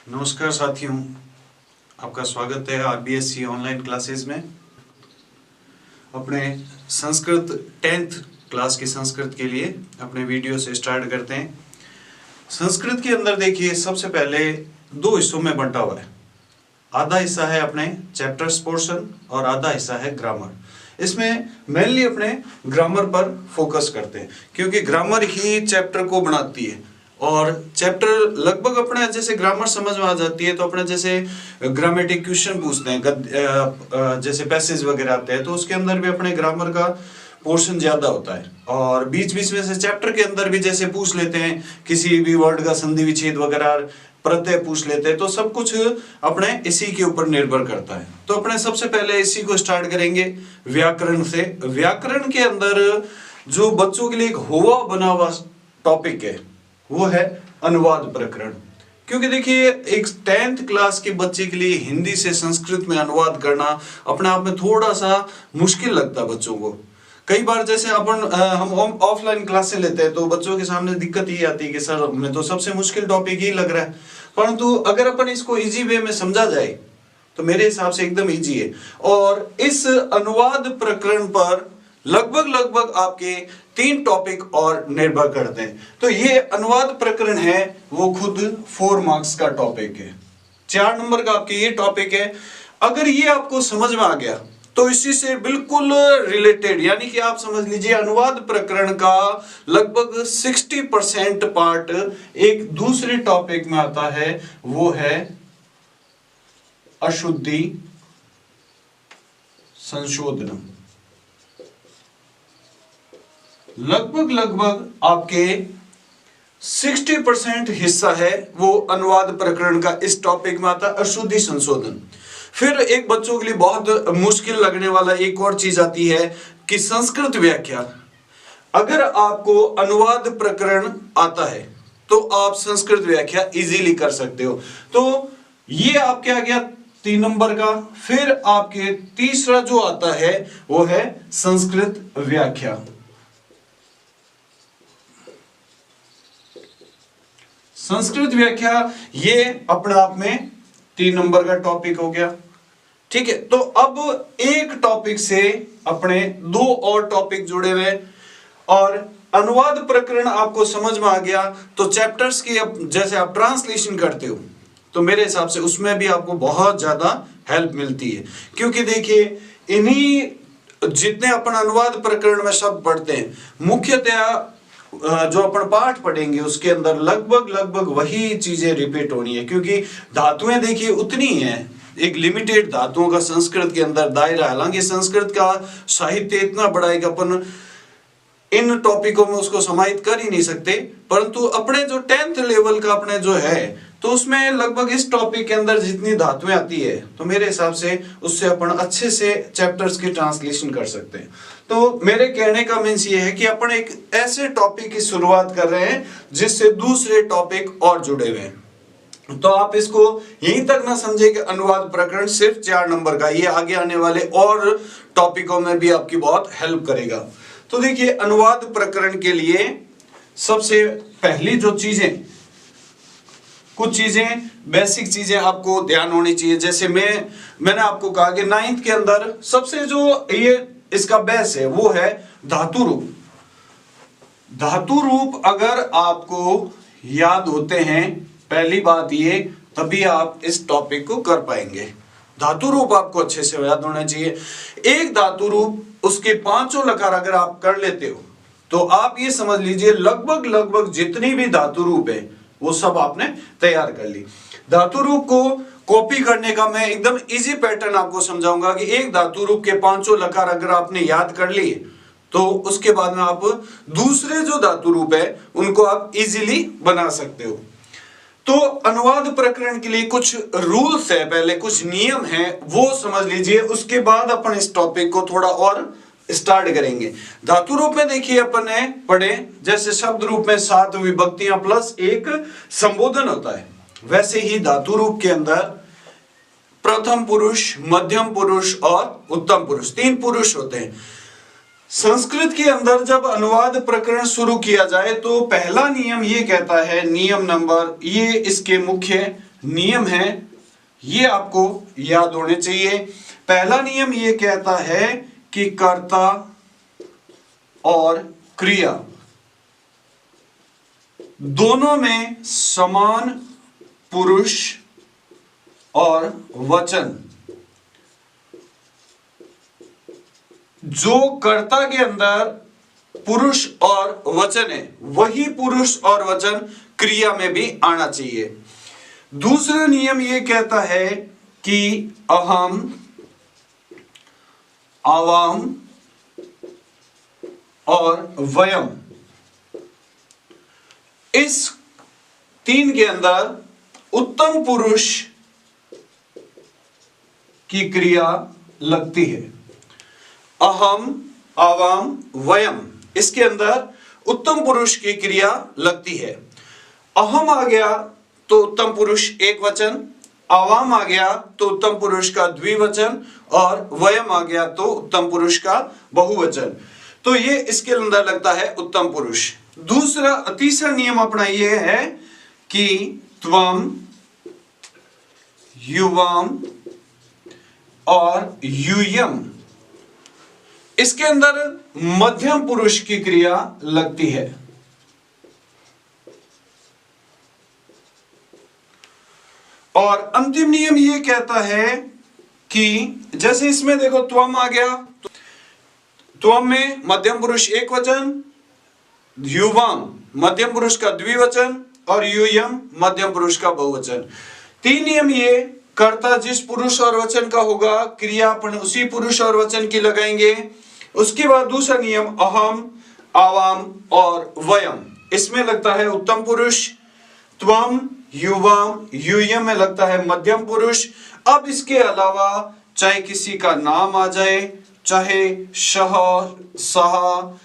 नमस्कार साथियों, आपका स्वागत है आरबीएससी ऑनलाइन क्लासेस में। अपने संस्कृत 10th क्लास की संस्कृत के लिए अपने वीडियो से स्टार्ट करते हैं। संस्कृत के अंदर देखिए, सबसे पहले दो हिस्सों में बंटा हुआ है। आधा हिस्सा है अपने चैप्टर्स पोर्शन और आधा हिस्सा है ग्रामर। इसमें मेनली अपने ग्रामर पर फोकस करते हैं, क्योंकि ग्रामर ही चैप्टर को बनाती है। और चैप्टर लगभग अपने जैसे ग्रामर समझ में आ जाती है तो अपने जैसे ग्रामेटिक क्वेश्चन पूछते हैं, जैसे पैसेज वगैरह आते हैं तो उसके अंदर भी अपने ग्रामर का पोर्शन ज्यादा होता है। और बीच बीच में से चैप्टर के अंदर भी जैसे पूछ लेते हैं, किसी भी वर्ड का संधि विच्छेद वगैरह प्रत्यय पूछ लेते हैं, तो सब कुछ अपने इसी के ऊपर निर्भर करता है। तो अपने सबसे पहले इसी को स्टार्ट करेंगे व्याकरण से। व्याकरण के अंदर जो बच्चों के लिए एक हुआ बना हुआ टॉपिक है वो है अनुवाद प्रकरण। क्योंकि देखिए, एक 10th क्लास के बच्चे के लिए हिंदी से संस्कृत में अनुवाद करना अपने आप में थोड़ा सा मुश्किल लगता है बच्चों को। कई बार जैसे हम ऑफलाइन क्लासें लेते हैं तो बच्चों के सामने दिक्कत ये आती है कि सर हमें तो सबसे मुश्किल टॉपिक ही लग रहा है, परंतु अगर अपन इसको इजी वे में समझा जाए तो मेरे हिसाब से एकदम इजी है। और इस अनुवाद प्रकरण पर लगभग आपके 3 टॉपिक और निर्भर करते हैं। तो ये अनुवाद प्रकरण है वो खुद 4 मार्क्स का टॉपिक है, 4 नंबर का आपके ये टॉपिक है। अगर ये आपको समझ में आ गया तो इसी से बिल्कुल रिलेटेड, यानी कि आप समझ लीजिए अनुवाद प्रकरण का लगभग 60% पार्ट एक दूसरे टॉपिक में आता है, वो है अशुद्धि संशोधन। लगभग आपके 60% हिस्सा है वो अनुवाद प्रकरण का इस टॉपिक में आता है, अशुद्धि संशोधन। फिर एक बच्चों के लिए बहुत मुश्किल लगने वाला एक और चीज आती है कि संस्कृत व्याख्या। अगर आपको अनुवाद प्रकरण आता है तो आप संस्कृत व्याख्या इजीली कर सकते हो। तो ये आपके आ गया 3 नंबर का। फिर आपके तीसरा जो आता है वो है संस्कृत व्याख्या। संस्कृत व्याख्या ये अपने आप में 3 नंबर का टॉपिक हो गया, ठीक है। तो अब एक टॉपिक से अपने 2 और टॉपिक जुड़े हुए, और अनुवाद प्रकरण आपको समझ में आ गया तो चैप्टर्स की जैसे आप ट्रांसलेशन करते हो तो मेरे हिसाब से उसमें भी आपको बहुत ज्यादा हेल्प मिलती है। क्योंकि देखिए, इन्हीं जितने अपन अनुवाद प्रकरण में शब्द पढ़ते हैं, मुख्यतया जो अपन पाठ पढ़ेंगे उसके अंदर लगभग वही चीजें रिपीट होनी है। क्योंकि धातुएं देखिए उतनी हैं, एक लिमिटेड धातुओं का संस्कृत के अंदर दायरा। हालांकि संस्कृत का साहित्य इतना बड़ा है कि अपन इन टॉपिकों में उसको समाहित कर ही नहीं सकते, परंतु अपने जो 10th लेवल का अपने जो है तो उसमें लगभग इस टॉपिक के अंदर जितनी धातुएं आती है तो मेरे हिसाब से उससे अपन अच्छे से चैप्टर्स की ट्रांसलेशन कर सकते हैं। तो मेरे कहने का मीन्स ये है कि अपन एक ऐसे टॉपिक की शुरुआत कर रहे हैं जिससे दूसरे टॉपिक और जुड़े हुए हैं। तो आप इसको यहीं तक ना समझे कि अनुवाद प्रकरण सिर्फ 4 नंबर का, ये आगे आने वाले और टॉपिकों में भी आपकी बहुत हेल्प करेगा। तो देखिए, अनुवाद प्रकरण के लिए सबसे पहली जो चीजें, कुछ चीजें बेसिक चीजें आपको ध्यान होनी चाहिए। जैसे मैंने आपको कहा कि 9th के अंदर सबसे जो ये इसका बेस है वो है धातु रूप। धातु रूप अगर आपको याद होते हैं, पहली बात ये, तभी आप इस टॉपिक को कर पाएंगे। धातु रूप आपको अच्छे से याद होना चाहिए। एक धातु रूप, उसके 5 लकार अगर आप कर लेते हो तो आप ये समझ लीजिए लगभग जितनी भी धातु रूप है वो सब आपने तैयार कर ली। धातु रूप को कॉपी करने का मैं एकदम इजी पैटर्न आपको समझाऊंगा कि एक धातु रूप के 5 लकार अगर आपने याद कर लिए तो उसके बाद में आप दूसरे जो धातु रूप है उनको आप इजीली बना सकते हो। तो अनुवाद प्रकरण के लिए कुछ रूल्स है, पहले कुछ नियम है, वो समझ लीजिए। उसके बाद अपन इस टॉपिक को थोड़ा और स्टार्ट करेंगे। धातु रूप में देखिए अपन ने पढ़े, जैसे शब्द रूप में 7 विभक्तियां प्लस एक संबोधन होता है, वैसे ही धातु रूप के अंदर प्रथम पुरुष, मध्यम पुरुष और उत्तम पुरुष, 3 पुरुष होते हैं। संस्कृत के अंदर जब अनुवाद प्रकरण शुरू किया जाए तो पहला नियम ये कहता है, नियम नंबर, ये इसके मुख्य नियम है, ये आपको याद होने चाहिए। पहला नियम ये कहता है कि कर्ता और क्रिया दोनों में समान पुरुष और वचन, जो कर्ता के अंदर पुरुष और वचन है वही पुरुष और वचन क्रिया में भी आना चाहिए। दूसरा नियम यह कहता है कि अहम, आवाम और वयम, इस तीन के अंदर उत्तम पुरुष की क्रिया लगती है। अहम, आवाम, वयम, इसके अंदर उत्तम पुरुष की क्रिया लगती है। अहम आ गया तो उत्तम पुरुष एक वचन, आवाम आ गया तो उत्तम पुरुष का द्विवचन, और वयम आ गया तो उत्तम पुरुष का बहुवचन। तो ये इसके अंदर लगता है उत्तम पुरुष। तीसरा नियम अपना ये है कि त्वम, युवाम और यूयम, इसके अंदर मध्यम पुरुष की क्रिया लगती है। और अंतिम नियम ये कहता है कि जैसे इसमें देखो त्वम आ गया, त्वम में मध्यम पुरुष एक वचन, युवाम मध्यम पुरुष का द्विवचन, और यूयम मध्यम पुरुष का बहुवचन। तीन नियम ये, कर्ता जिस पुरुष और वचन का होगा क्रिया अपन उसी पुरुष और वचन की लगाएंगे। उसके बाद दूसरा नियम अहम, आवाम और वयम, इसमें लगता है उत्तम पुरुष। त्वम, युवाम, यूयम में लगता है मध्यम पुरुष। अब इसके अलावा चाहे किसी का नाम आ जाए, चाहे शह, सहा,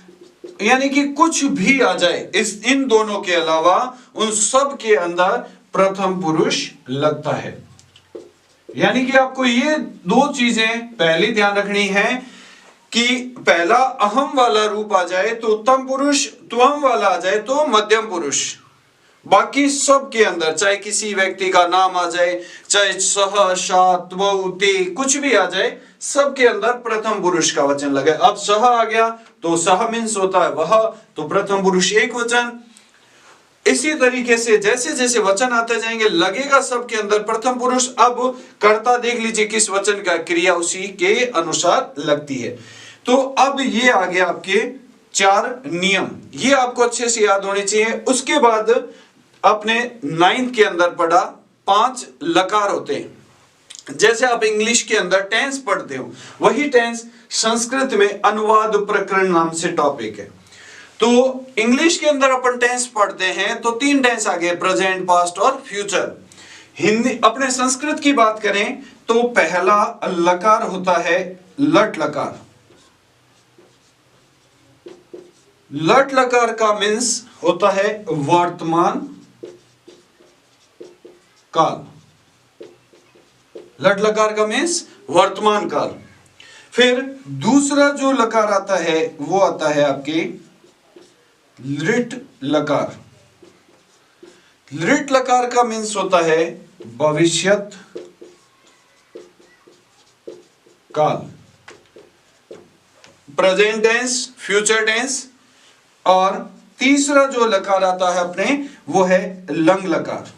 यानी कि कुछ भी आ जाए, इन दोनों के अलावा उन सब के अंदर प्रथम पुरुष लगता है। यानी कि आपको ये दो चीजें पहले ध्यान रखनी है कि पहला अहम वाला रूप आ जाए तो उत्तम पुरुष, त्वम वाला आ जाए तो मध्यम पुरुष। बाकी सब के अंदर चाहे किसी व्यक्ति का नाम आ जाए, चाहे सह, शा, त्वौ, ते, कुछ भी आ जाए, सब के अंदर प्रथम पुरुष का वचन लगे। अब सह आ गया तो सह मीन्स होता है वह, तो प्रथम पुरुष एक वचन। इसी तरीके से जैसे जैसे वचन आते जाएंगे लगेगा सबके अंदर प्रथम पुरुष। अब कर्ता देख लीजिए किस वचन का क्रिया उसी के अनुसार लगती है। तो अब ये आ गया आपके 4 नियम, ये आपको अच्छे से याद होने चाहिए। उसके बाद आपने 9th के अंदर पढ़ा 5 लकार होते हैं। जैसे आप इंग्लिश के अंदर टेंस पढ़ते हो, वही टेंस संस्कृत में अनुवाद प्रकरण नाम से टॉपिक है। तो इंग्लिश के अंदर अपन टेंस पढ़ते हैं तो 3 टेंस आ गए, प्रेजेंट, पास्ट और फ्यूचर। हिंदी अपने संस्कृत की बात करें तो पहला लकार होता है लट लकार। लट लकार का मीन्स होता है वर्तमान काल। लट लकार का मीन्स वर्तमान काल। फिर दूसरा जो लकार आता है वो आता है आपके लृट लकार। लृट लकार का मीन्स होता है भविष्यत काल, प्रेजेंट टेंस, फ्यूचर टेंस। और तीसरा जो लकार आता है अपने वो है लंग लकार।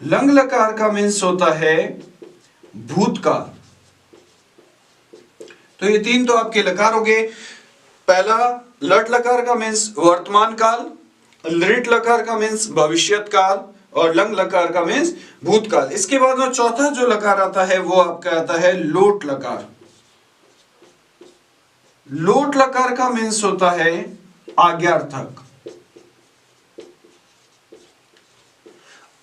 लंग लकार का मीन्स होता है भूतकाल। तो ये 3 तो आपके लकार हो गए। पहला लट लकार का मीन्स वर्तमान काल, लृट लकार का मीन्स भविष्यत काल, और लंग लकार का मीन्स भूतकाल। इसके बाद में चौथा जो लकार आता है वो आपका आता है लोट लकार। लोट लकार का मीन्स होता है आज्ञार्थक।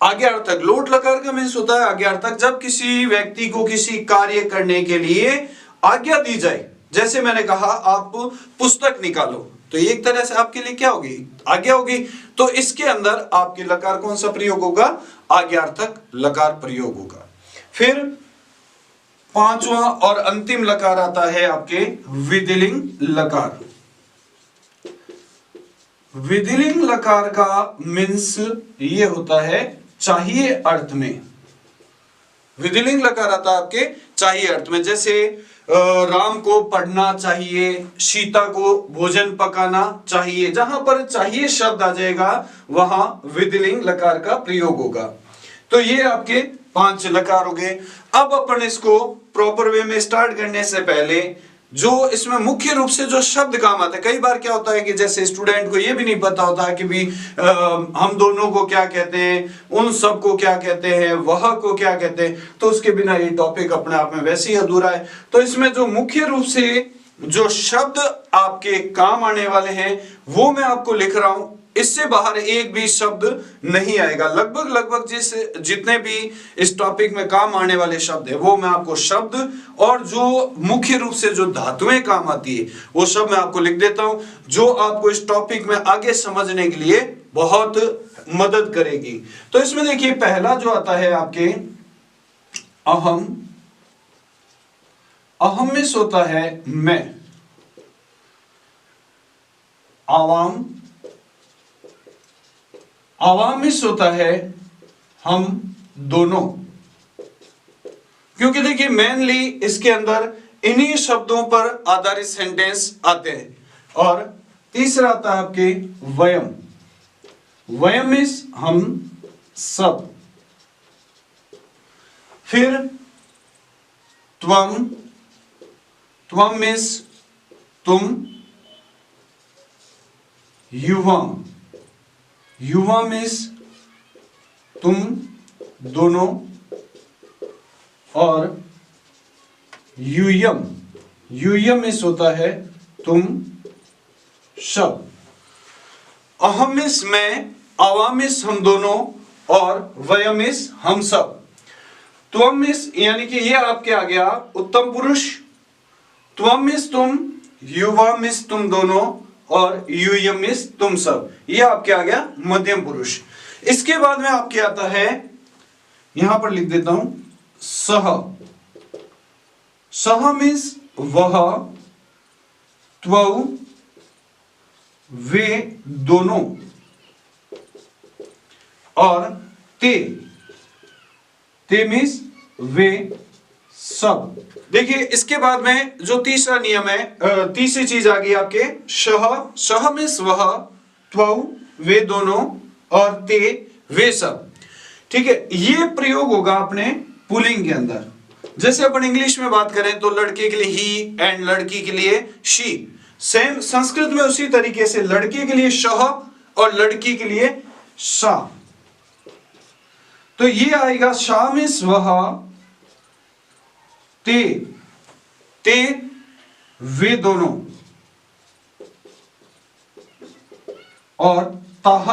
आज्ञार्थक, लोट लकार का मीन्स होता है आज्ञार्थक। जब किसी व्यक्ति को किसी कार्य करने के लिए आज्ञा दी जाए, जैसे मैंने कहा आप पुस्तक निकालो, तो एक तरह से आपके लिए क्या होगी, आज्ञा होगी। तो इसके अंदर आपके लकार कौन सा प्रयोग होगा, आज्ञार्थक लकार प्रयोग होगा। फिर पांचवा और अंतिम लकार आता है आपके विधिलिंग लकार। विधिलिंग लकार का मीन्स ये होता है चाहिए अर्थ में। विधिलिंग लकार आता है आपके चाहिए अर्थ में, जैसे राम को पढ़ना चाहिए, सीता को भोजन पकाना चाहिए। जहां पर चाहिए शब्द आ जाएगा वहां विधिलिंग लकार का प्रयोग होगा। तो ये आपके 5 लकार हो गए। अब अपन इसको प्रॉपर वे में स्टार्ट करने से पहले जो इसमें मुख्य रूप से जो शब्द काम आता है, कई बार क्या होता है कि जैसे स्टूडेंट को ये भी नहीं पता होता कि भी हम दोनों को क्या कहते हैं, उन सब को क्या कहते हैं, वह को क्या कहते हैं, तो उसके बिना ये टॉपिक अपने आप में वैसे ही अधूरा है। तो इसमें जो मुख्य रूप से जो शब्द आपके काम आने वाले हैं वो मैं आपको लिख रहा हूं, इससे बाहर एक भी शब्द नहीं आएगा। लगभग जितने भी इस टॉपिक में काम आने वाले शब्द है वो मैं आपको शब्द और जो मुख्य रूप से जो धातुएं काम आती है वो सब मैं आपको लिख देता हूं, जो आपको इस टॉपिक में आगे समझने के लिए बहुत मदद करेगी। तो इसमें देखिए पहला जो आता है आपके अहम। अहम में होता है मैं। आवाम। आवाम में होता है हम दोनों, क्योंकि देखिए मेनली इसके अंदर इन्हीं शब्दों पर आधारित सेंटेंस आते हैं। और तीसरा आता है आपके वयम। वयम इस हम सब। फिर त्वम। त्वम इस तुम। युवम। युवम इस तुम दोनों। और यूयम। यूयम इस होता है तुम सब। अहमिस में, अवामिस हम दोनों और वयमिस हम सब। त्वमिस यानी कि ये आपके आ गया उत्तम पुरुष। त्वमिस तुम, युवामिस तुम दोनों और यूयमिस तुम सब, ये आपके आ गया मध्यम पुरुष। इसके बाद में आपके आता है, यहां पर लिख देता हूं सह। सह मीन्स वह, त्वौ वे दोनों, और ते। ते मीन्स वे सब। देखिए इसके बाद में जो तीसरा नियम है, तीसरी चीज आ गई आपके शह। शह मीन्स वह, त्वौ वे दोनों, और ते वे सब। ठीक है, ये प्रयोग होगा अपने पुल्लिंग के अंदर। जैसे अपन इंग्लिश में बात करें तो लड़के के लिए ही एंड लड़की के लिए शी। सेम संस्कृत में उसी तरीके से लड़के के लिए शह और लड़की के लिए सा। तो ये आएगा शा मीन्स वह, ते ते वे दोनों, और ताह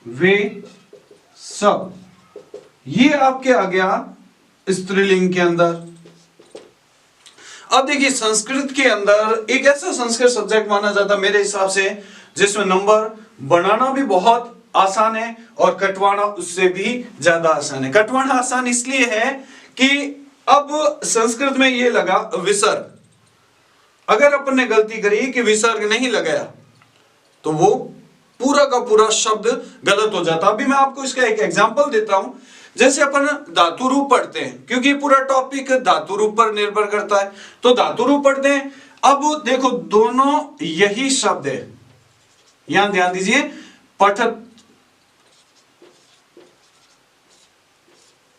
वे सब। ये आपके आ गया स्त्रीलिंग के अंदर। अब देखिए संस्कृत के अंदर एक ऐसा संस्कृत सब्जेक्ट माना जाता मेरे हिसाब से जिसमें नंबर बनाना भी बहुत आसान है और कटवाना उससे भी ज्यादा आसान है। कटवाना आसान इसलिए है कि अब संस्कृत में ये लगा विसर्ग। अगर अपन ने गलती करी कि विसर्ग नहीं लगाया तो वो पूरा का पूरा शब्द गलत हो जाता। अभी मैं आपको इसका एक एग्जांपल देता हूं। जैसे अपन धातु रूप पढ़ते हैं, क्योंकि पूरा टॉपिक धातु रूप पर निर्भर करता है, तो धातु रूप पढ़ते हैं। अब देखो दोनों यही शब्द है, यहां ध्यान दीजिए, पठत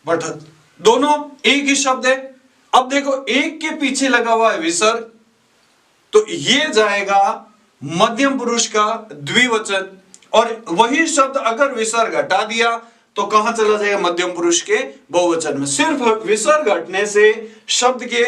पठत, दोनों एक ही शब्द है। अब देखो एक के पीछे लगा हुआ है विसर्ग, तो ये जाएगा मध्यम पुरुष का द्विवचन, और वही शब्द अगर विसर्ग हटा दिया तो कहां चला जाएगा, मध्यम पुरुष के बहुवचन में। सिर्फ विसर्ग हटने से शब्द के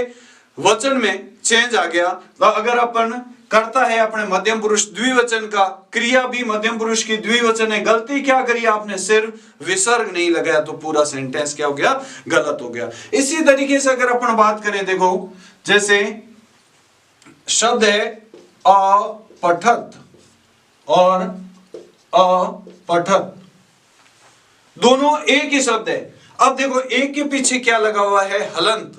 वचन में चेंज आ गया। तो अगर अपन करता है अपने मध्यम पुरुष द्विवचन का, क्रिया भी मध्यम पुरुष की द्विवचन है, गलती क्या करी आपने, सिर्फ विसर्ग नहीं लगाया, तो पूरा सेंटेंस क्या हो गया, गलत हो गया। इसी तरीके से अगर अपन बात करें, देखो जैसे शब्द है अपठत और अपठत, दोनों एक ही शब्द है। अब देखो एक के पीछे क्या लगा हुआ है, हलंत।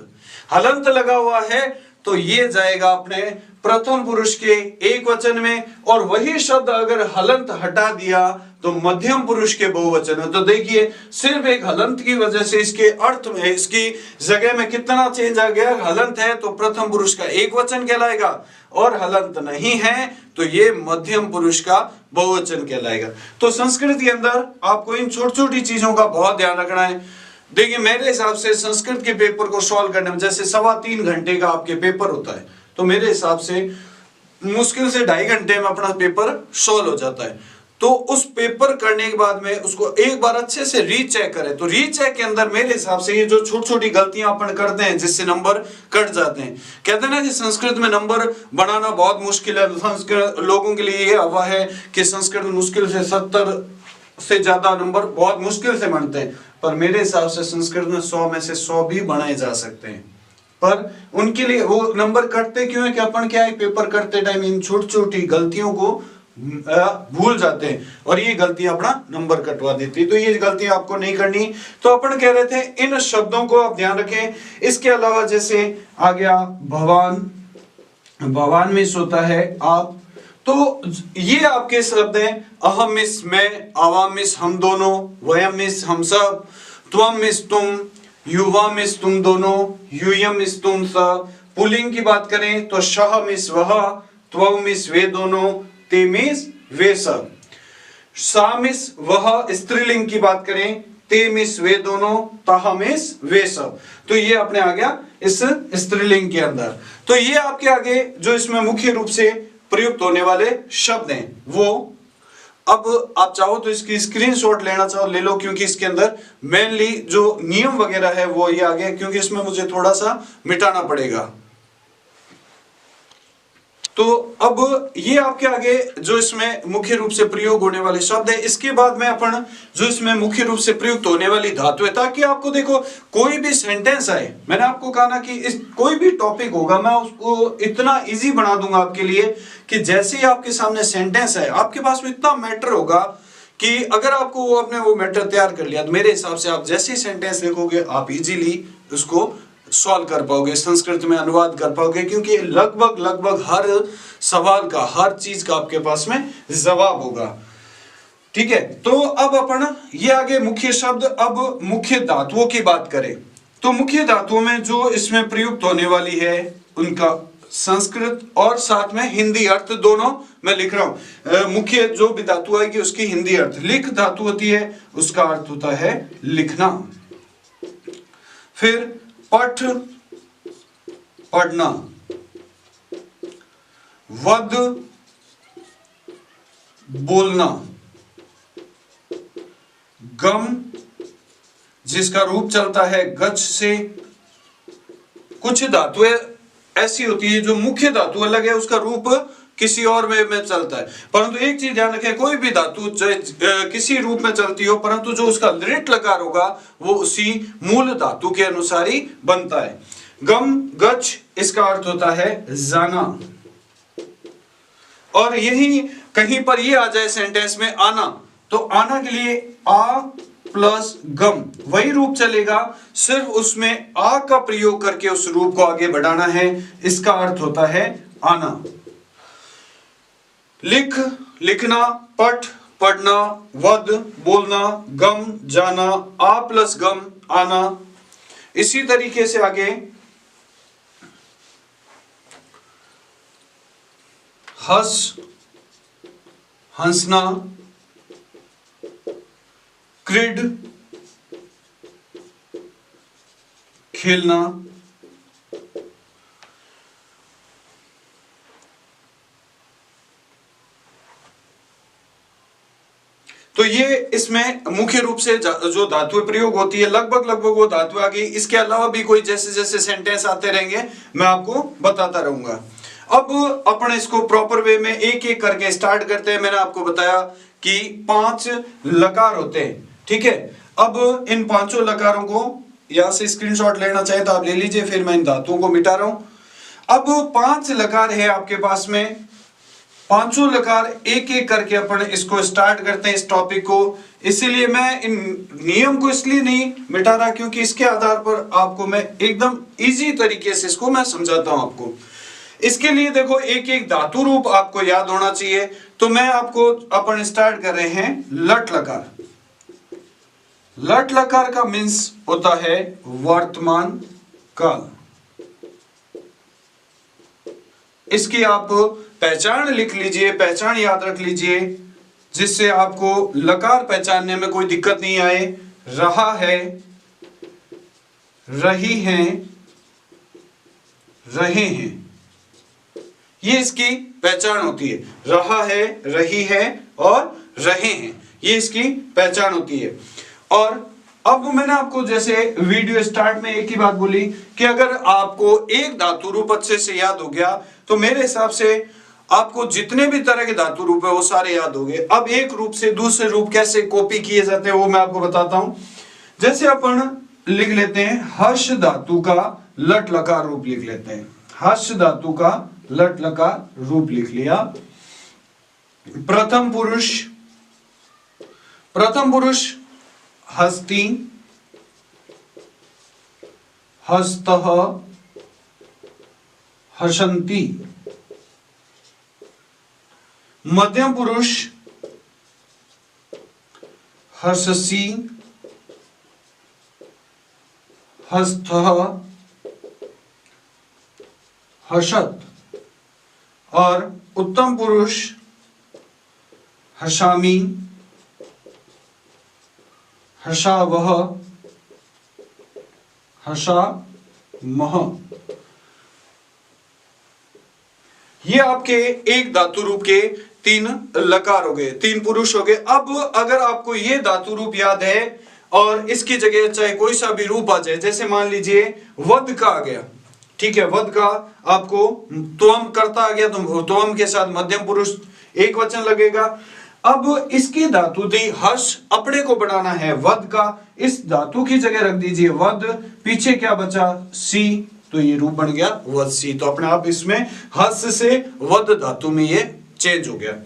हलंत लगा हुआ है तो ये जाएगा अपने प्रथम पुरुष के एक वचन में, और वही शब्द अगर हलंत हटा दिया तो मध्यम पुरुष के बहुवचन में। तो देखिए सिर्फ एक हलंत की वजह से इसके अर्थ में, इसकी जगह में कितना चेंज आ गया। हलंत है तो प्रथम पुरुष का एक वचन कहलाएगा, और हलंत नहीं है तो ये मध्यम पुरुष का बहुवचन कहलाएगा। तो संस्कृत के अंदर आपको इन छोटी छोटी चीजों का बहुत ध्यान रखना है। देखिए मेरे हिसाब से संस्कृत के पेपर को सॉल्व करने में, जैसे 3.25 घंटे का आपके पेपर होता है, तो मेरे हिसाब से मुश्किल से 2.5 घंटे में अपना पेपर सॉल्व हो जाता है। तो उस पेपर करने के बाद में उसको एक बार अच्छे से रीचेक करें। तो रीचेक के अंदर मेरे हिसाब से ये जो छोटी छोटी गलतियां अपन करते हैं जिससे नंबर कट जाते हैं, कहते हैं ना कि संस्कृत में नंबर बनाना बहुत मुश्किल है। संस्कृत लोगों के लिए ये हवा है कि संस्कृत मुश्किल से 70 से ज्यादा नंबर बहुत मुश्किल से बनते हैं, पर मेरे हिसाब से संस्कृत में 100 में से 100 भी बनाए जा सकते हैं। पर उनके लिए वो नंबर कटते क्यों है कि अपन क्या है, पेपर करते टाइम इन छोटी छोटी गलतियों को भूल जाते हैं, और ये गलती अपना नंबर कटवा देती है। तो ये गलती आपको नहीं करनी। तो अपन कह रहे थे इन शब्दों को आप ध्यान रखें। इसके अलावा जैसे आ गया भवान, भवान मिस होता है आप, तो ये आपके शब्द हैं। अहम मिस मैं, आवाम मिस हम दोनों, वयम मिस हम सब, त्वम मिस तुम, युवा मिस तुम दोनों, यूयम मिस तुम सब। पुल्लिंग की बात करें तो शह मिस वह, त्वम मिस वे दोनों, ते मिस वे सब। सा मिस वह स्त्रीलिंग की बात करें, ते मिस वे दोनों, ताह मिस वे सब। तो ये अपने आ गया इस स्त्रीलिंग के अंदर। तो ये आपके आगे जो इसमें मुख्य रूप से प्रयुक्त होने वाले शब्द हैं वो, अब आप चाहो तो इसकी स्क्रीनशॉट लेना चाहो ले लो, क्योंकि इसके अंदर मेनली जो नियम वगैरह है वो ये आ गया, क्योंकि इसमें मुझे थोड़ा सा मिटाना पड़ेगा। तो अब ये आपके आगे जो इसमें मुख्य रूप से प्रयोग होने वाले शब्द है। इसके बाद में अपन जो इसमें मुख्य रूप से प्रयुक्त होने वाली धातु है, ताकि आपको देखो कोई भी सेंटेंस आए, मैंने आपको कहा ना कि इस कोई भी टॉपिक होगा मैं उसको इतना इजी बना दूंगा आपके लिए कि जैसे ही आपके सामने सेंटेंस है आपके पास में इतना मैटर होगा कि अगर आपको वो अपने वो मैटर तैयार कर लिया तो मेरे हिसाब से आप जैसे ही सेंटेंस लिखोगे आप इजीली उसको सॉल्व कर पाओगे, संस्कृत में अनुवाद कर पाओगे, क्योंकि लगभग हर सवाल का, हर चीज का आपके पास में जवाब होगा। ठीक है, तो अब अपन ये आगे मुख्य शब्द, अब मुख्य धातुओं की बात करें तो मुख्य धातुओं में जो इसमें प्रयुक्त होने वाली है उनका संस्कृत और साथ में हिंदी अर्थ दोनों मैं लिख रहा हूं। मुख्य जो भी धातु आएगी उसकी हिंदी अर्थ, लिख धातु होती है उसका अर्थ होता है लिखना। फिर पठ पढ़ना, वद बोलना, गम जिसका रूप चलता है गच से। कुछ धातुएं ऐसी होती है जो मुख्य धातु अलग है, उसका रूप किसी और में चलता है, परंतु एक चीज ध्यान रखें, कोई भी धातु किसी रूप में चलती हो परंतु जो उसका लिट लकार होगा वो उसी मूल धातु के अनुसार ही बनता है। गम गच इसका अर्थ होता है जाना, और यही कहीं पर ये आ जाए सेंटेंस में आना, तो आना के लिए आ प्लस गम वही रूप चलेगा, सिर्फ उसमें आ का प्रयोग करके उस रूप को आगे बढ़ाना है, इसका अर्थ होता है आना। लिख लिखना, पठ पढ़ना, वद बोलना, गम जाना, आ प्लस गम आना। इसी तरीके से आगे हंस हंसना, क्रीड खेलना, तो ये इसमें मुख्य रूप से जो धातु प्रयोग होती है लगभग वो धातु आ गई। इसके अलावा भी कोई जैसे जैसे सेंटेंस आते रहेंगे मैं आपको बताता रहूंगा। अब अपन इसको प्रॉपर वे में एक एक करके स्टार्ट करते हैं। मैंने आपको बताया कि 5 लकार होते हैं, ठीक है। अब इन 5 लकारों को यहां से स्क्रीनशॉट लेना चाहे तो आप ले लीजिए, फिर मैं इन धातुओं को मिटा रहा हूं। अब 5 लकार है आपके पास में, पांचों लकार एक एक करके अपन इसको स्टार्ट करते हैं इस टॉपिक को। इसीलिए मैं इन नियम को इसलिए नहीं मिटा रहा क्योंकि इसके आधार पर आपको मैं एकदम इजी तरीके से इसको मैं समझाता हूं आपको। इसके लिए देखो एक एक धातु रूप आपको याद होना चाहिए। तो मैं आपको अपन स्टार्ट कर रहे हैं लट लकार। लट लकार का मीन्स होता है वर्तमान काल। इसकी आप पहचान लिख लीजिए, पहचान याद रख लीजिए, जिससे आपको लकार पहचानने में कोई दिक्कत नहीं आए। रहा है, रही हैं, रहे हैं, ये इसकी पहचान होती है। रहा है, रही है और रहे हैं, ये इसकी पहचान होती है। और अब मैंने आपको जैसे वीडियो स्टार्ट में एक ही बात बोली कि अगर आपको एक धातु रूप अच्छे से याद हो गया तो मेरे हिसाब से आपको जितने भी तरह के धातु रूप है वो सारे याद हो गए। अब एक रूप से दूसरे रूप कैसे कॉपी किए जाते हैं वो मैं आपको बताता हूं। जैसे अपन लिख लेते हैं हर्ष धातु का लट लकार रूप लिख लेते हैं। हर्ष धातु का लट लकार रूप लिख लिया। प्रथम पुरुष हस्ती, हस्तः, हसन्ति। मध्यम पुरुष हर्षसि, हस्तः, हसत। और उत्तम पुरुष हसामि, हसावह, हसामह। ये आपके एक धातु रूप के तीन लकार हो गए, तीन पुरुष हो गए। अब अगर आपको ये धातु रूप याद है और इसकी जगह चाहे कोई सा भी रूप आ जाए, जैसे मान लीजिए वध का आ गया, ठीक है, वध का आपको त्वम करता आ गया तो त्वम के साथ मध्यम पुरुष एक वचन लगेगा। अब इसकी धातु दी हर्ष, अपने को बनाना है वध का, इस धातु की जगह रख दीजिए वध, पीछे क्या बचा सी, तो ये रूप बन गया वध सी। तो अपने आप इसमें हर्ष से वध धातु में ये चेंज हो गया।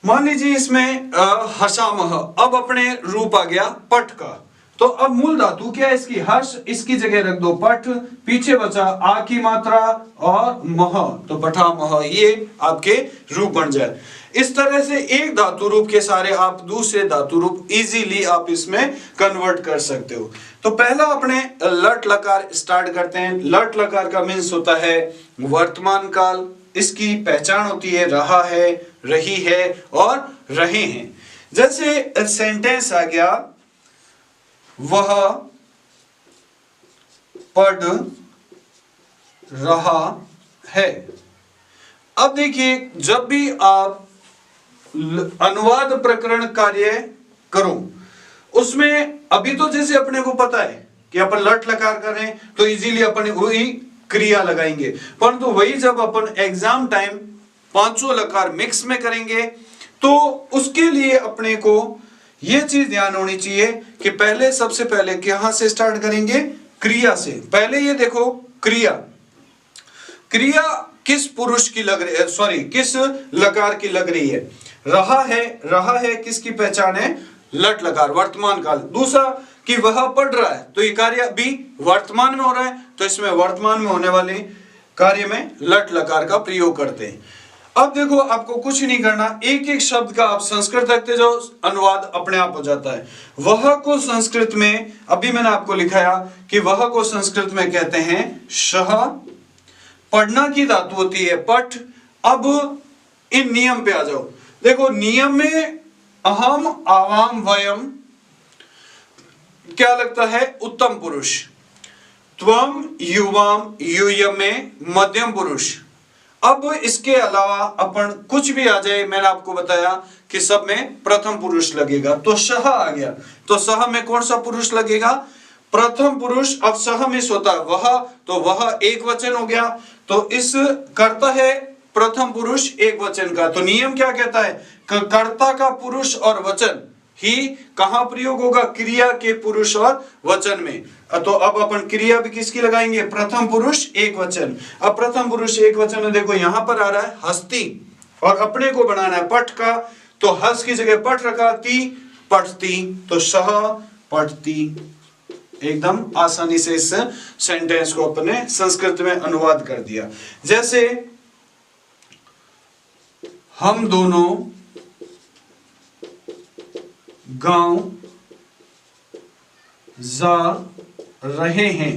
मान लीजिए इसमें हसामह, अब अपने रूप आ गया पट का। तो अब मूल धातु क्या है इसकी हर्ष, इसकी जगह रख दो पट, पीछे बचा आ की मात्रा और मह, तो पठामह, ये आपके रूप बन जाए। इस तरह से एक धातु रूप के सारे आप दूसरे धातु रूप इजीली आप इसमें कन्वर्ट कर सकते हो। तो पहला अपने लट लकार स्टार्ट करते हैं। लट लकार का मीन्स होता है वर्तमान काल। इसकी पहचान होती है रहा है, रही है और रहे हैं। जैसे सेंटेंस आ गया वह पढ़ रहा है। अब देखिए जब भी आप अनुवाद प्रकरण कार्य करो उसमें अभी तो जैसे अपने को पता है कि अपन लट लकार कर रहे हैं तो इजीली अपन वही क्रिया लगाएंगे, परंतु वही जब अपन एग्जाम टाइम पांचों लकार मिक्स में करेंगे तो उसके लिए अपने को यह चीज ध्यान होनी चाहिए कि पहले सबसे पहले कहां से स्टार्ट करेंगे, क्रिया से। पहले ये देखो क्रिया, क्रिया किस पुरुष की लग रही है, सॉरी किस लकार की लग रही है। रहा है किसकी पहचान है, लट लकार, वर्तमान काल। दूसरा कि वह पढ़ रहा है तो ये कार्य भी वर्तमान में हो रहा है, तो इसमें वर्तमान में होने वाले कार्य में लट लकार का प्रयोग करते हैं। अब देखो आपको कुछ नहीं करना, एक एक शब्द का आप संस्कृत रखते जाओ, अनुवाद अपने आप हो जाता है। वह को संस्कृत में, अभी मैंने आपको लिखाया कि वह को संस्कृत में कहते हैं शह। पढ़ना की धातु होती है पठ। अब इन नियम पे आ जाओ। देखो नियम में अहम, आवाम, वयम क्या लगता है, उत्तम पुरुष। त्वम, युवाम, यूयम में मध्यम पुरुष। अब इसके अलावा अपन कुछ भी आ जाए, मैंने आपको बताया कि सब में प्रथम पुरुष लगेगा। तो शह आ गया, तो शह में कौन सा पुरुष लगेगा, प्रथम पुरुष। अब सह में होता है वह, तो वह एक वचन हो गया, तो इस कर्ता है प्रथम पुरुष एक वचन का। तो नियम क्या कहता है, कर्ता का पुरुष और वचन ही कहां प्रयोग होगा, क्रिया के पुरुष और वचन में। तो अब अपन क्रिया भी किसकी लगाएंगे, प्रथम पुरुष एक वचन। अब प्रथम पुरुष एक वचन में देखो यहां पर आ रहा है हस्ती, और अपने को बनाना है पठ का, तो हस की जगह पठ रखा, ती पठती, तो सह पठती। एकदम आसानी से इस सेंटेंस को अपने संस्कृत में अनुवाद कर दिया। जैसे हम दोनों गांव जा रहे हैं,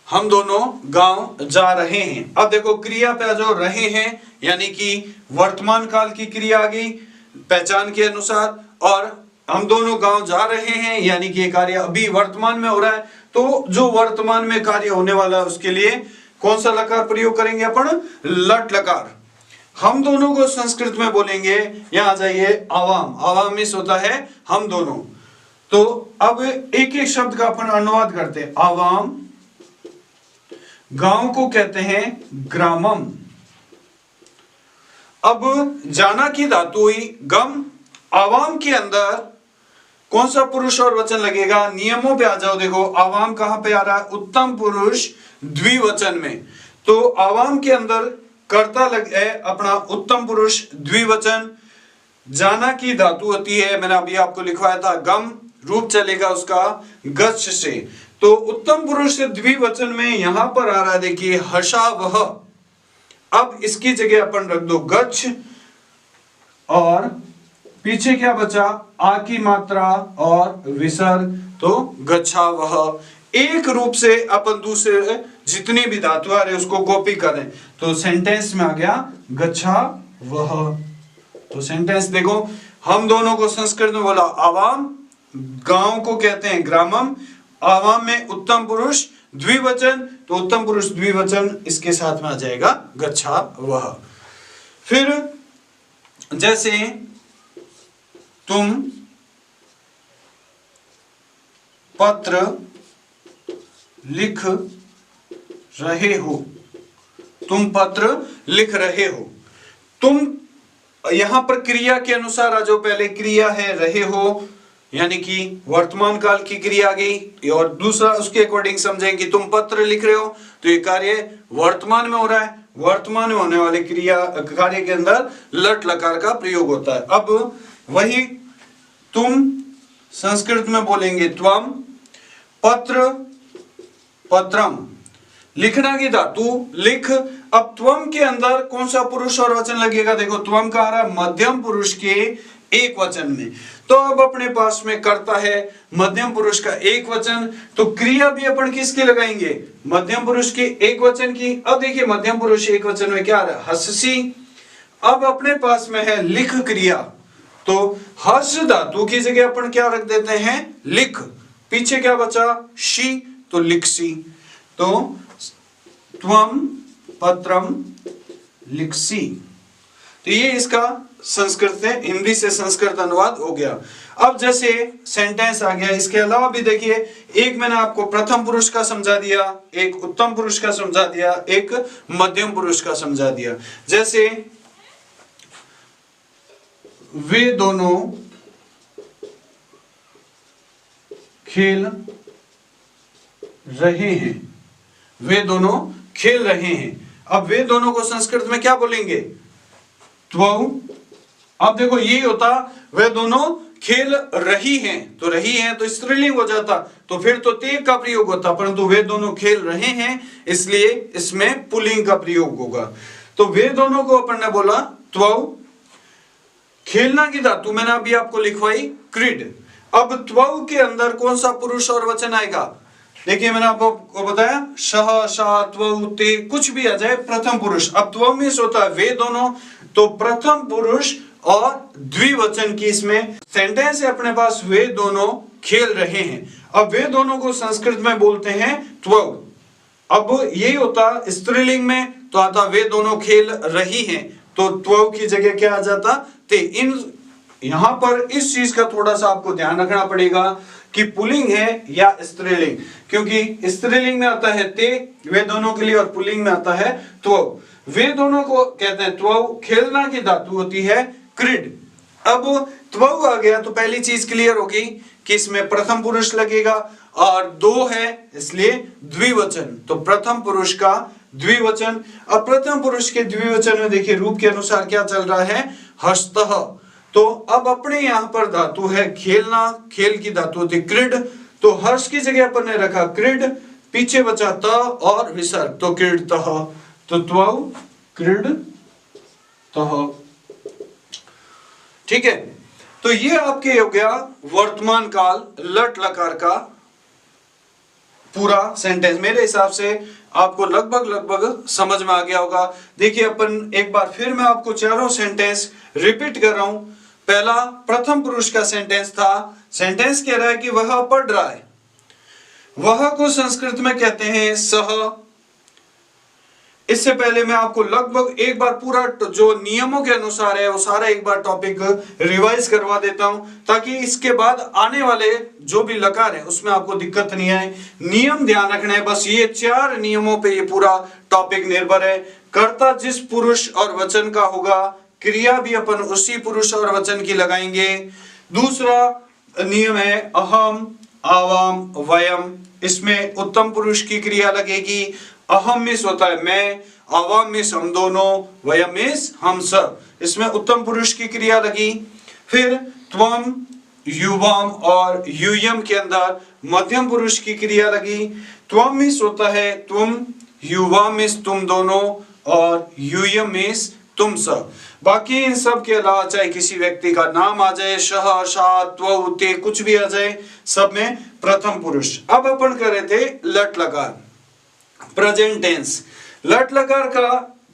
हम दोनों गांव जा रहे हैं। अब देखो क्रिया पे जो रहे हैं यानी कि वर्तमान काल की क्रिया आ गई पहचान के अनुसार, और हम दोनों गांव जा रहे हैं यानी कि ये कार्य अभी वर्तमान में हो रहा है, तो जो वर्तमान में कार्य होने वाला है उसके लिए कौन सा लकार प्रयोग करेंगे अपन, लट लकार। हम दोनों को संस्कृत में बोलेंगे, यहां जाइए आवाम, आवाम मिस होता है हम दोनों। तो अब एक एक शब्द का अपन अनुवाद करते हैं। आवाम, गांव को कहते हैं ग्रामम। अब जाना की धातु हुई गम, आवाम के अंदर कौन सा पुरुष और वचन लगेगा, नियमों पे आ जाओ। देखो आवाम कहां पे आ रहा है, उत्तम पुरुष द्विवचन में, तो आवाम के अंदर कर्ता लग है अपना उत्तम पुरुष द्विवचन। जाना की धातु होती है, मैंने अभी आपको लिखवाया था गम, रूप चलेगा उसका गच्छ से, तो उत्तम पुरुष से द्विवचन में यहां पर आ रहा है देखिए हर्षा वह। अब इसकी जगह अपन रख दो गच्छ, और पीछे क्या बचा, आ की मात्रा और विसर्ग, तो गच्छा वह। एक रूप से अपन दूसरे जितनी भी धातु आ रहे उसको कॉपी करें, तो सेंटेंस में आ गया गच्छा वह। तो सेंटेंस देखो, हम दोनों को संस्कृत में बोला आवाम, गांव को कहते हैं ग्रामम, आवाम में उत्तम पुरुष द्विवचन, तो उत्तम पुरुष द्विवचन इसके साथ में आ जाएगा गच्छा वह। फिर जैसे तुम पत्र लिख रहे हो, तुम पत्र लिख रहे हो, तुम यहां पर क्रिया के अनुसार जो पहले क्रिया है रहे हो यानी कि वर्तमान काल की क्रिया आ गई, और दूसरा उसके अकॉर्डिंग समझें कि तुम पत्र लिख रहे हो तो ये कार्य वर्तमान में हो रहा है, वर्तमान में होने वाले क्रिया कार्य के अंदर लट लकार का प्रयोग होता है। अब वही तुम संस्कृत में बोलेंगे त्वम, पत्र पत्रम, लिखना की धातु लिख। अब त्वम के अंदर कौन सा पुरुष और वचन लगेगा, देखो त्वम का आ रहा है मध्यम पुरुष के एक वचन में, तो अब अपने पास में कर्ता है मध्यम पुरुष का एक वचन, तो क्रिया भी अपन किसकी लगाएंगे, मध्यम पुरुष के एक वचन की। अब देखिए मध्यम पुरुष एक वचन में क्या आ रहा है, हस्सी। अब अपने पास में है लिख क्रिया, तो हर्ष धातु की जगह अपन क्या रख देते हैं, लिख, पीछे क्या बचा, शी, तो लिखसी। तो त्वम पत्रम लिखसी, तो ये इसका संस्कृत से हिंदी से संस्कृत अनुवाद हो गया। अब जैसे सेंटेंस आ गया, इसके अलावा भी देखिए, एक मैंने आपको प्रथम पुरुष का समझा दिया, एक उत्तम पुरुष का समझा दिया, एक मध्यम पुरुष का समझा दिया। जैसे वे दोनों खेल रहे हैं, वे दोनों खेल रहे हैं। अब वे दोनों को संस्कृत में क्या बोलेंगे, त्वौ। अब देखो ये होता वे दोनों खेल रही हैं, तो रही हैं तो स्त्रीलिंग हो जाता, तो फिर तो ते का प्रयोग होता, परंतु वे दोनों खेल रहे हैं इसलिए इसमें पुल्लिंग का प्रयोग होगा। तो वे दोनों को अपन ने बोला त्वौ। खेलना की धातु मैंने अभी आपको लिखवाई क्रीड। अब त्वौ के अंदर कौन सा पुरुष और वचन आएगा, देखिए मैंने आपको बताया शह, शा, त्वौ, ते, कुछ भी आ जाए प्रथम पुरुष। अब त्वौ में होता है वे दोनों, तो प्रथम पुरुष और द्विवचन की इसमें सेंटेंस है अपने पास, वे दोनों खेल रहे हैं। अब वे दोनों को संस्कृत में बोलते हैं त्वौ। अब यही होता स्त्रीलिंग में, तो आता वे दोनों खेल रही हैं, तो त्वौ की जगह क्या आ जाता, ते। इन यहां पर इस चीज का थोड़ा सा आपको ध्यान रखना पड़ेगा कि पुल्लिंग है या स्त्रीलिंग, क्योंकि स्त्रीलिंग में आता है ते वे दोनों के लिए, और पुल्लिंग में आता है त्वौ। वे दोनों को कहते हैं त्वौ। खेलना की धातु होती है क्रीड। अब त्वौ आ गया तो पहली चीज क्लियर होगी कि इसमें प्रथम पुरुष लगेगा, और दो है इसलिए द्विवचन, तो प्रथम पुरुष का द्विवचन। अब प्रथम पुरुष के द्विवचन में देखिए रूप के अनुसार क्या चल रहा है, हस्तः। तो अब अपने यहाँ पर धातु है खेलना, खेल की धातु होती क्रीड, तो हर्ष की जगह अपन ने रखा क्रीड, पीछे बचा त और विसर्ग, तो क्रीडतः, तो त्वौ क्रीडतः। ठीक है, तो ये आपके हो गया वर्तमान काल लट लकार का पूरा सेंटेंस। मेरे हिसाब से आपको लगभग समझ में आ गया होगा। देखिए अपन एक बार फिर मैं आपको चारों सेंटेंस रिपीट कर रहा हूं। पहला प्रथम पुरुष का सेंटेंस था, सेंटेंस कह रहा है कि वह पढ़ रहा है, वह को संस्कृत में कहते हैं सह। इससे पहले मैं आपको लगभग एक बार पूरा जो नियमों के अनुसार है वो सारा एक बार टॉपिक रिवाइज करवा देता हूं, ताकि इसके बाद आने वाले जो भी लकार है उसमें आपको दिक्कत नहीं आए। नियम ध्यान रखना है, बस ये 4 नियमों पे ये पूरा टॉपिक निर्भर है। कर्ता जिस पुरुष और वचन का होगा, क्रिया भी अपन उसी पुरुष और वचन की लगाएंगे। दूसरा नियम है अहम, आवाम, वयम, इसमें उत्तम पुरुष की क्रिया लगेगी। अहम मिस होता है मैं, आवाम मिस हम दोनों, वयम मिस हम सब, इसमें उत्तम पुरुष की क्रिया लगी। फिर त्वम, युवाम और यूयम के अंदर मध्यम पुरुष की क्रिया लगी। त्वम मिस होता है तुम, युवाम मिस तुम दोनों और यूयम मिस तुम सब। बाकी इन सब के अलावा चाहे किसी व्यक्ति का नाम आ जाए, शह, शा, त्व, ते, कुछ भी आ जाए, सब में प्रथम पुरुष। अब अपन कर रहे थे लट लकार, प्रेजेंट टेंस। लट लकार का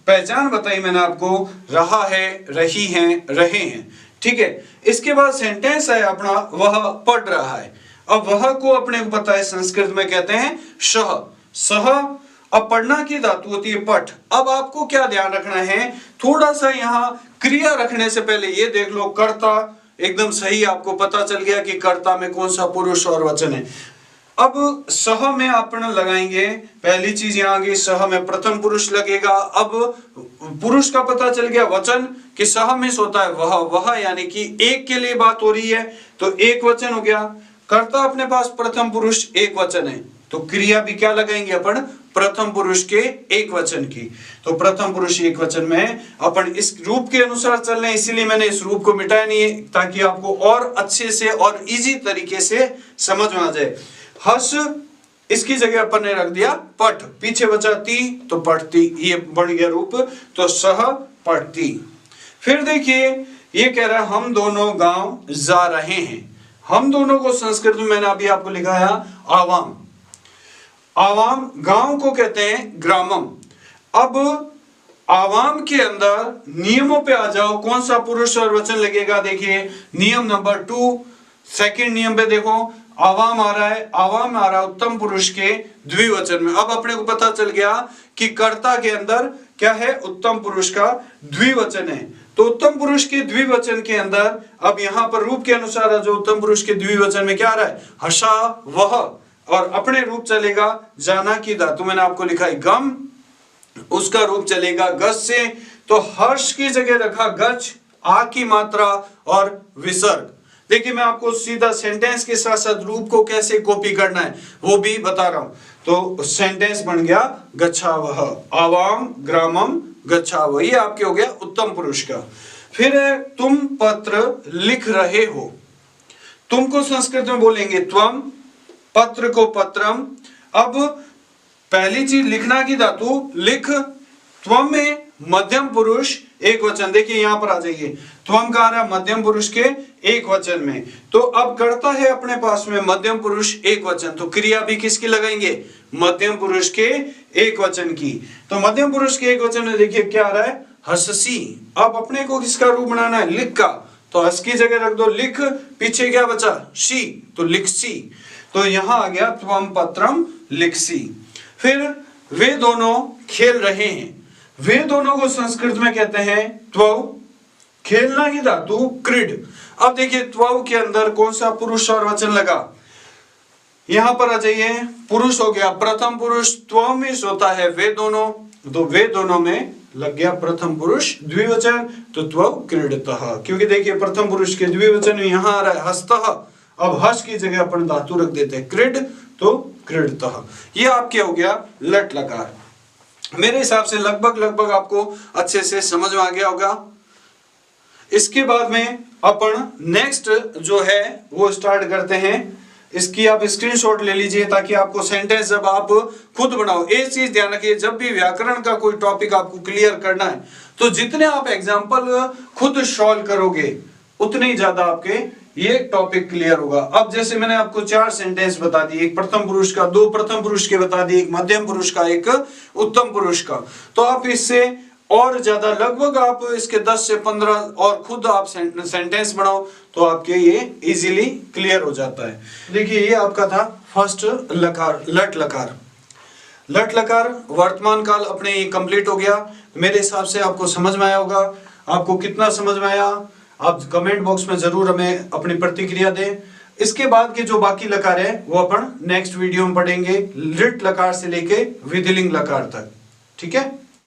पहचान बताई मैंने आपको, रहा है, रही हैं, रहे हैं। ठीक है, इसके बाद सेंटेंस है अपना वह पढ़ रहा है। अब वह को अपने को पता है संस्कृत में कहते हैं शह, सह। अब पढ़ना की धातु होती है पठ। अब आपको क्या ध्यान रखना है, थोड़ा सा यहाँ क्रिया रखने से पहले ये देख लो, कर्ता एकदम सही आपको पता चल गया कि कर्ता में कौन सा पुरुष और वचन है। अब सह में अपन लगाएंगे, पहली चीज यहाँ की सह में प्रथम पुरुष लगेगा। अब पुरुष का पता चल गया, वचन कि सह में होता है वह, वह यानी कि एक के लिए बात हो रही है, तो एक वचन हो गया। कर्ता अपने पास प्रथम पुरुष एक वचन है, तो क्रिया भी क्या लगाएंगे अपन, प्रथम पुरुष के एक वचन की। तो प्रथम पुरुष एक वचन में अपन इस रूप के अनुसार चल रहे हैं, इसीलिए मैंने इस रूप को मिटाया नहीं है, ताकि आपको और अच्छे से और इजी तरीके से समझ में आ जाए। हस, इसकी जगह अपन ने रख दिया पठ, पीछे बचा ती, तो पढ़ती, ये बढ़ गया रूप, तो सह पढ़ती। फिर देखिए ये कह रहा है हम दोनों गांव जा रहे हैं। हम दोनों को संस्कृत में मैंने अभी आपको लिखाया आवाम। आवाम, गांव को कहते हैं ग्रामम। अब आवाम के अंदर नियमों पे आ जाओ, कौन सा पुरुष और वचन लगेगा। देखिए नियम नंबर 2, सेकंड नियम पे देखो, आवाम आ रहा है, आवाम आ रहा है उत्तम पुरुष के द्विवचन में। अब अपने को पता चल गया कि कर्ता के अंदर क्या है, उत्तम पुरुष का द्विवचन है। तो उत्तम पुरुष के द्विवचन के अंदर अब यहां पर रूप के अनुसार जो उत्तम पुरुष के द्विवचन में क्या आ रहा है, हर्षा, वह, और अपने रूप चलेगा जाना की धातु मैंने आपको लिखा है गम, उसका रूप चलेगा गस से। तो हर्ष की जगह रखा गच, आ की मात्रा और विसर्ग। देखिए मैं आपको सीधा सेंटेंस के साथ साथ रूप को कैसे कॉपी करना है वो भी बता रहा हूं। तो सेंटेंस बन गया गच्छावह, आवाम ग्रामम गच्छावह, ये आपके हो गया उत्तम पुरुष का। फिर है तुम पत्र लिख रहे हो। तुमको संस्कृत में बोलेंगे त्वम, पत्र को पत्रम। अब पहली चीज लिखना की धातु लिख, त्वम में मध्यम पुरुष एक वचन। देखिए यहां पर आ जाइए, त्वम का आ रहा है मध्यम पुरुष के एक वचन में। तो अब करता है अपने पास में मध्यम पुरुष एक वचन, तो क्रिया भी किसकी लगाएंगे, मध्यम पुरुष के एक वचन की। तो मध्यम पुरुष के एक वचन में देखिए क्या आ रहा है, हससी। अब अपने को किसका रूप बनाना है, लिख का, तो हस की जगह रख दो लिख, पीछे क्या बचा शी, तो लिखसी। तो यहां आ गया त्वम पत्रम लिखसी। फिर वे दोनों खेल रहे हैं। वे दोनों को संस्कृत में कहते हैं त्वौ, खेलना की धातु क्रीड। अब देखिए त्वौ के अंदर कौन सा पुरुष और वचन लगा, यहां पर आ जाइए, पुरुष हो गया प्रथम पुरुष, त्वौ में होता है वे दोनों, तो वे दोनों में लग गया प्रथम पुरुष द्विवचन, तो त्वौ क्रीडतः। क्योंकि देखिए प्रथम पुरुष के द्विवचन में यहां आ रहा है हस्तः, अब हस की जगह अपन धातु रख देते हैं क्रीड, तो क्रीडतः। ये आपके हो गया लट लकार। मेरे हिसाब से लगभग आपको अच्छे से समझ में आ गया होगा। इसके बाद में अपन नेक्स्ट जो है वो स्टार्ट करते हैं। इसकी आप स्क्रीनशॉट ले लीजिए ताकि आपको सेंटेंस जब आप खुद बनाओ, एक चीज ध्यान रखिए, जब भी व्याकरण का कोई टॉपिक आपको क्लियर करना है तो जितने आप एग्जांपल खुद सॉल्व करोगे उतने ही ज्यादा आपके ये टॉपिक क्लियर होगा। अब जैसे मैंने आपको 4 सेंटेंस बता दिए, एक प्रथम पुरुष का, 2 प्रथम पुरुष के बता दिए, एक मध्यम पुरुष का, एक उत्तम पुरुष का, तो आप इससे और ज्यादा लगभग आप इसके 10 से 15 और खुद आप सेंटेंस बनाओ तो आपके ये इजीली क्लियर हो जाता है। देखिए ये आपका था फर्स्ट लकार, लट लकार। लट लकार वर्तमान काल अपने ये कंप्लीट हो गया। मेरे हिसाब से आपको समझ में आया होगा। आपको कितना समझ में आया आप कमेंट बॉक्स में जरूर हमें अपनी प्रतिक्रिया दें। इसके बाद के जो बाकी लकार है वो अपन नेक्स्ट वीडियो में पढ़ेंगे, लिट लकार से लेके विधिलिंग लकार तक। ठीक है।